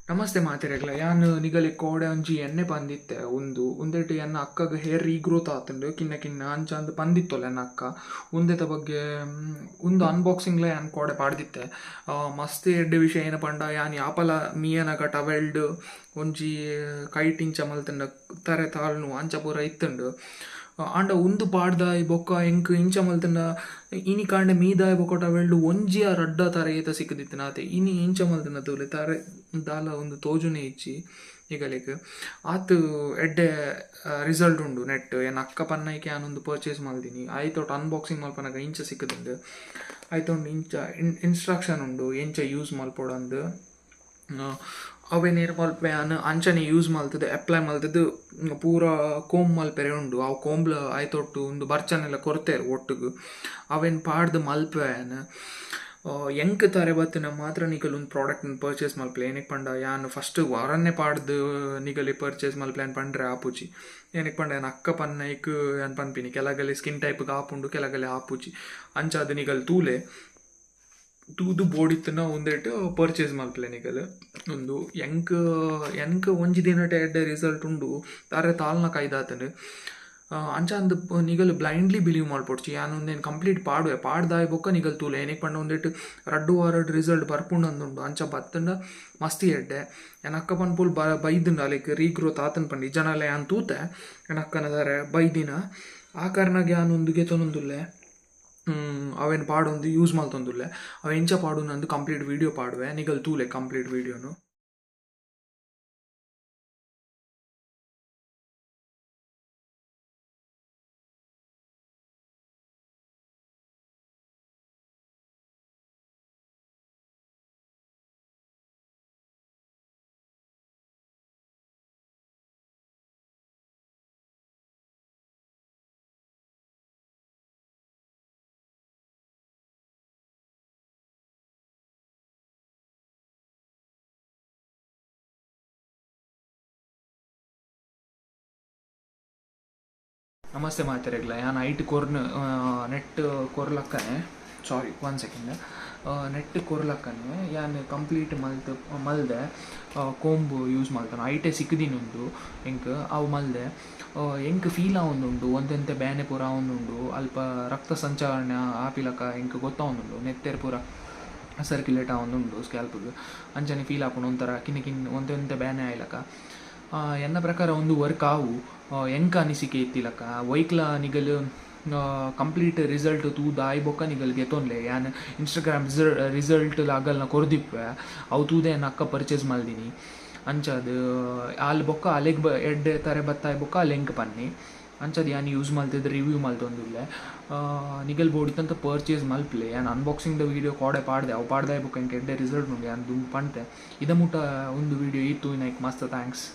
ನಮಸ್ತೆ ಮಾತಿರಗ್ಲ ಯಾನು ನಿಗಲಿ ಕೋಡೆ ಒಂಜಿ ಎಣ್ಣೆ ಪಂದಿತ್ತೆ ಉಂದೆಟ್ ಎನ್ನ ಅಕ್ಕಗ ಹೇರ್ ರೀಗ್ರೋತ್ ಆತುಂಡು ಕಿನ್ನ ಕಿನ್ನ ಅಂಚ ಪಂದಿತ್ತೊಲ್ಲ ಎನ್ನ ಅಕ್ಕ ಉಂದೆತ ಬಗ್ಗೆ ಒಂದು ಅನ್ಬಾಕ್ಸಿಂಗ್ಲ ಯಾನ್ ಕೋಡೆ ಪಾಡ್ದಿತ್ತೆ. ಮಸ್ತ್ ಎಡ್ಡೆ ವಿಷಯ ಏನ ಪಂಡ ಯಾನ್ ಯಾಪಲ ಮೀಯನಗ ಟವೆಲ್ಡ್ ಒಂಜಿ ಕೈಟಿಂಚ ಮಲ್ತಂಡ ತರೆ ತಾಳ್ನು ಅಂಚ ಪೂರ ಇತ್ತುಂಡು. ಆಂಡ ಉಂದು ಪಾಡ್ದಾಯ್ ಬೊಕ್ಕ ಎಂಕ್ ಇಂಚ ಮಲ್ತಂಡ ಇನಿ ಕಾಂಡೆ ಮೀದಾಯ್ ಬೊಕ್ಕ ಟವೆಲ್ಡ್ ಒಂಜಿಯ ರಡ್ಡ ತರ ಏತ ಸಿಕ್ಕದಿತ್ತು ನಾತೆ ಇನಿ ಇಂಚ ಮಲ್ತಂಡ ತೂಲೆ ತಾರೆ ದಾಲ ಒಂದು ತೋಜುನೆ ಇಚ್ಚಿ ಈಗಲಿಕ್ ಆತು ಎಡ್ಡೆ ರಿಸಲ್ಟ್ ಉಂಡು ನೆಟ್ ಏನ್ ಅಕ್ಕ ಪನ್ನೈಕೆ ನಾನೊಂದು ಪರ್ಚೇಸ್ ಮಾಡ್ತೀನಿ ಆಯ್ತೊಟ್ಟು ಅನ್ಬಾಕ್ಸಿಂಗ್ ಮಲ್ಪನಾಗ ಇಂಚ ಸಿಕ್ಕದುಂಡು ಆಯ್ತೊಂಡು ಇಂಚ ಇನ್ಸ್ಟ್ರಕ್ಷನ್ ಉಂಡು ಎಂಚ ಯೂಸ್ ಮಲ್ಪೊಡಂದು ಅವೇನೇನು ಮಲ್ಪೆ ಅಂಚನೆ ಯೂಸ್ ಮಲ್ತದೆ ಅಪ್ಲೈ ಮಲ್ತದ್ದು ಪೂರ ಕೋಂಬ್ ಮಲ್ಪೆರೆ ಉಂಡು ಅವು ಕೋಂಬ್ಲ ಆಯ್ತೊಟ್ಟು ಒಂದು ಬರ್ಚನೆಲ್ಲ ಕೊರ್ತೇರು ಒಟ್ಟಿಗೆ ಅವೇನು ಪಾಡ್ದು ಮಲ್ಪೆ ಎಂಕ್ ತಾರೆ ಬತ್ತಿನ ಮಾತ್ರ ನಿಗಲ್ ಒಂದು ಪ್ರಾಡಕ್ಟ್ನ ಪರ್ಚೇಸ್ ಮಲ್ಪಲೆ ಏನಕ್ಕೆ ಪಂಡ ಯಾನು ಫಸ್ಟ್ ವಾರನ್ನೇ ಪಾಡ್ದು ನಿಗಲಿ ಪರ್ಚೇಸ್ ಮಲ್ಪಲೆ ಏನು ಪಂಡ್ರೆ ಆಪುಚಿ ಏನಕ್ಕೆ ಪಂಡ ಏನು ಅಕ್ಕ ಪನ್ನೈಕ್ ಏನು ಪನ್ಪಿನಿ ಕೆಲಗಲ್ಲಿ ಸ್ಕಿನ್ ಟೈಪ್ಗೆ ಆಪುಂಡು ಕೆಲಗಲ್ಲಿ ಆಪುಚಿ ಅಂಚಾದ ನಿಗಲ್ ತೂಲೆ ತೂದು ಬೋಡಿತ್ತನ ಒಂದೇಟು ಪರ್ಚೇಸ್ ಮಲ್ಪಲೆ ನಿಗಲ್ ಒಂದು ಎಂಕ್ ಒಂಜಿ ದಿನ ಎಡ್ಡೆ ರಿಸಲ್ಟ್ ಉಂಡು ತಾರೆ ತಾಲ್ನ ಕೈದಾತನು ಅಂಚ ಅಂದ್ ನಿಗಲ್ ಬ್ಲೈಂಡ್ಲಿ ಬಿಲೀವ್ ಮಾಡ್ಪೊಡ್ಚಿ ಯಾನು ಒಂದೇನು ಕಂಪ್ಲೀಟ್ ಪಾಡ್ದಾಯ್ ಬೊಕ್ಕ ನಿಗಲ್ ತೂಲೆ ಏನಕ್ಕೆ ಪಂಡ ಒಂದೇಟು ರಡ್ಡು ವಾರಡ್ ರಿಸಲ್ಟ್ ಬರ್ಪುಂಡು ಅಂದುಂಡು ಅಂಚ ಬತ್ತಂಡ ಮಸ್ತಿ ಎಡ್ಡೆ ಏನಕ್ಕ ಪನ್ಪುಲ್ ಬೈದುಂಡು ಲೈಕ್ ರೀಗ್ರೋತ್ ಆತನ್ ಪಂಡು ಜನಲ್ಲ ಯಾನ್ ತೂತೆ ಏನಕ್ಕನದಾರೆ ಬೈದಿನ ಆ ಕಾರಣಕ್ಕೆ ಯಾನೊಂದು ಗೆತೊಂದುಲ್ಲೆ ಅವೇನು ಪಾಡೊಂದು ಯೂಸ್ ಮಲ್ತೊಂದುಲ್ಲೆ ಅವ ಎಂಚ ಪಾಡು ನಂದು ಕಂಪ್ಲೀಟ್ ವೀಡಿಯೋ ಪಾಡುವೆ ನಿಗಲ್ ತೂಲೆ ಕಂಪ್ಲೀಟ್ ವೀಡಿಯೋನು. ನಮಸ್ತೆ ಮಾತಿರಗ್ಲ ಯಾನ್ ಐಟ್ ನೆಟ್ ಕೊರ್ಲಕ್ಕನೆ ಸಾರಿ 1 ಸೆಕೆಂಡ್ ನೆಟ್ ಕೊರ್ಲಕ್ಕನೆ ಯಾನ್ ಕಂಪ್ಲೀಟ್ ಮಲ್ದೆ ಕೋಂಬು ಯೂಸ್ ಮಾಡ್ತಾನೆ ಐಟೆ ಸಿಕ್ಕದಿನುಂಡು ಎಂಕ್ ಅವು ಮಲ್ದೆ ಎಂಕ್ ಫೀಲ್ ಆವೊಂದುಂಡು ಒಂದೆಂತೆ ಬ್ಯಾನೆ ಪೂರ ಆವೊಂದುಂಡು ಅಲ್ಪ ರಕ್ತ ಸಂಚಾರಣೆ ಆಪಿಲಕ ಎಂಕ್ ಗೊತ್ತಾವೊಂದುಂಡು ನೆತ್ತೆರ್ ಪೂರ ಸರ್ಕ್ಯುಲೇಟ್ ಆವೊಂದುಂಡು ಸ್ಕ್ಯಾಲ್ಪ್ಗೆ ಅಂಚನೆ ಫೀಲ್ ಆಪುಂಡು ಒಂಥರ ಒಂದೆಂತೆ ಬ್ಯಾನೆ ಆಯ್ಲಕ ಎನ್ನ ಪ್ರಕಾರ ಒಂದು ವರ್ಕ್ ಆವು ಎಂಕ ಅನಿಸಿಕೆ ಇತ್ತಿಲಕ ವೈಕ್ಲ ನಿಗಲ್ ಕಂಪ್ಲೀಟ್ ರಿಸಲ್ಟ್ ತೂದ ಆಯ್ ಬೊಕ್ಕ ನಿಗಲ್ ಗೆತೊನ್ಲೆ ಯಾನ್ ಇನ್ಸ್ಟಾಗ್ರಾಮ್ ರಿಸಲ್ಟ್ ಲಾಗಲ್ನ ಕೊರ್ದಿಪ್ಪೆ ಅವು ತೂದೆ ಅಕ್ಕ ಪರ್ಚೇಸ್ ಮಲ್ದಿನಿ ಅಂಚದು ಅಲ್ಲಿ ಬೊಕ್ಕ ಅಲೆಗ್ ಎಡ್ಡೆ ತಾರೆ ಬತ್ತಾಯ್ ಬೊಕ್ಕ ಅಲ್ಲಿ ಎಂಕ್ ಪನ್ನಿ ಅಂಚದು ಯಾನ್ ಯೂಸ್ ಮಲ್ತಿದ್ರೆ ರಿವ್ಯೂ ಮಲ್ತೊಂದುಲ್ಲೆ ನಿಗಲ್ ಬೋಡಿತ್ತಂತ ಪರ್ಚೇಸ್ ಮಲ್ಪ್ಲೆ ಯಾನ್ ಅನ್ಬಾಕ್ಸಿಂಗ್ದ ವೀಡಿಯೋ ಕೋಡೆ ಪಾಡ್ದೆ ಅವು ಪಾಡ್ದಾಯ್ ಬೊಕ್ಕ ಎಂಕ್ ಎಡ್ಡೆ ರಿಸಲ್ಟ್ ಉಂಡು ಯಾನ್ ದುಂಬು ಪಂತೆ ಇದ ಮುಟ್ಟ ಒಂದು ವೀಡಿಯೋ ಇತ್ತು ನೈಕ್ ಮಸ್ತ್ ಥ್ಯಾಂಕ್ಸ್.